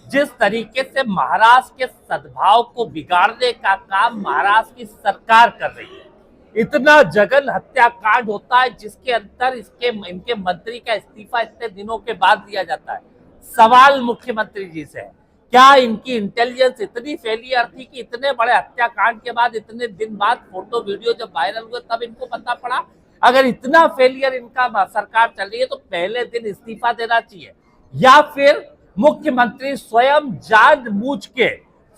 जिस तरीके से महाराष्ट्र के सद्भाव को बिगाड़ने का काम महाराष्ट्र की सरकार कर रही है, इतना जघन्य हत्याकांड होता है जिसके अंदर इनके मंत्री का इस्तीफा इतने दिनों के बाद दिया जाता है। सवाल मुख्यमंत्री जी से है, क्या इनकी इंटेलिजेंस इतनी फेलियर थी कि इतने बड़े हत्याकांड के बाद, इतने दिन बाद फोटो वीडियो जब वायरल हुए तब इनको पता पड़ा? अगर इतना फेलियर इनका सरकार चल रही है तो पहले दिन इस्तीफा देना चाहिए, या फिर मुख्यमंत्री स्वयं जानबूझ के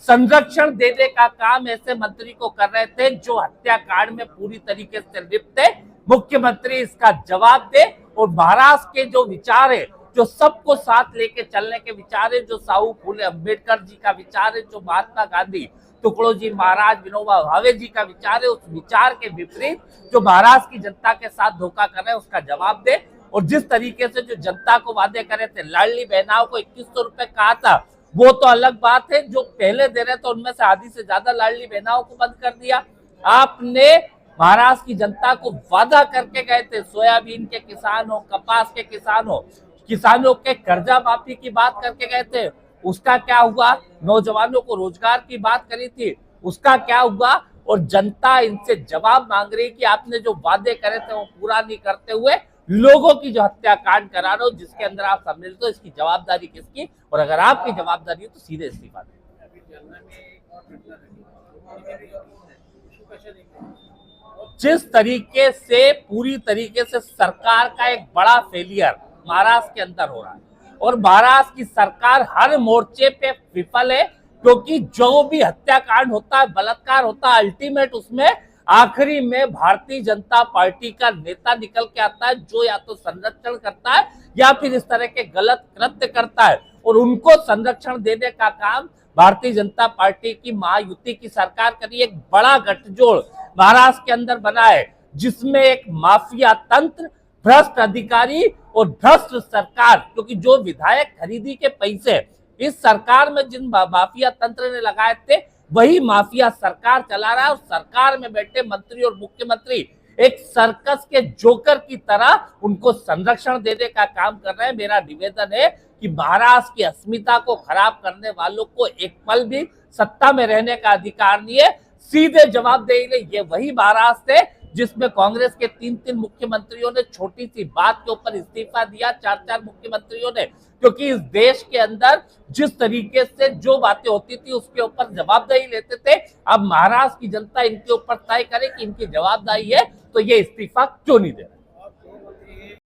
संरक्षण देने का काम ऐसे मंत्री को कर रहे थे जो हत्याकांड में पूरी तरीके से लिप्त थे। मुख्यमंत्री इसका जवाब दे और महाराष्ट्र के जो विचार है, जो सबको साथ लेके चलने के विचार है, जो साहू फूले अम्बेडकर जी का विचार है, जो महात्मा गांधी, टुकड़ो जी महाराज, विनोबा भावे जी का विचार है, उस विचार के विपरीत जो महाराष्ट्र की जनता के साथ धोखा कर रहे हैं उसका जवाब दे। और जिस तरीके से जो जनता को वादे करे थे, लाडली बहनाओं को 2100 रुपए कहा था, वो तो अलग बात है, जो पहले दे रहे थे उनमें से आधी से ज्यादा लाडली बहनाओं को बंद कर दिया। आपने महाराष्ट्र की जनता को वादा करके गए थे, सोयाबीन के किसान हो, कपास के किसान हो, किसानों के कर्जा माफी की बात करके गए थे, उसका क्या हुआ? नौजवानों को रोजगार की बात करी थी, उसका क्या हुआ? और जनता इनसे जवाब मांग रही कि आपने जो वादे करे थे वो पूरा नहीं करते हुए लोगों की जो हत्याकांड करा रहे हो, जिसके अंदर आप सम्मिलित हो, इसकी जवाबदारी किसकी? और अगर आपकी जवाबदारी है तो सीधे इस्तीफा दें। जिस तरीके से पूरी तरीके से सरकार का एक बड़ा फेलियर महाराष्ट्र के अंदर हो रहा है और महाराष्ट्र की सरकार हर मोर्चे पे विफल है, क्योंकि जो भी हत्याकांड होता है, बलात्कार होता है, अल्टीमेट उसमें आखिरी में भारतीय जनता पार्टी का नेता निकल के आता है, जो या तो संरक्षण करता है या फिर इस तरह के गलत कृत्य करता है। और उनको संरक्षण देने का काम भारतीय जनता पार्टी की महायुति की सरकार करी। एक बड़ा गठजोड़ महाराष्ट्र के अंदर बना है, जिसमें एक माफिया तंत्र, भ्रष्ट अधिकारी और भ्रष्ट सरकार, क्योंकि जो विधायक खरीदी के पैसे इस सरकार में जिन माफिया तंत्र ने लगाए थे, वही माफिया सरकार चला रहा है। और सरकार में बैठे मंत्री और मुख्यमंत्री एक सर्कस के जोकर की तरह उनको संरक्षण देने का काम कर रहे हैं। मेरा निवेदन है कि महाराष्ट्र की अस्मिता को खराब करने वालों को एक पल भी सत्ता में रहने का अधिकार नहीं है। सीधे जवाब देंगे। ये वही महाराष्ट्र है जिसमें कांग्रेस के 3-3 मुख्यमंत्रियों ने छोटी सी बात के ऊपर इस्तीफा दिया, 4-4 मुख्यमंत्रियों ने, क्योंकि इस देश के अंदर जिस तरीके से जो बातें होती थी उसके ऊपर जवाबदेही लेते थे। अब महाराष्ट्र की जनता इनके ऊपर तय करे कि इनकी जवाबदारी है तो ये इस्तीफा क्यों नहीं दे रहे।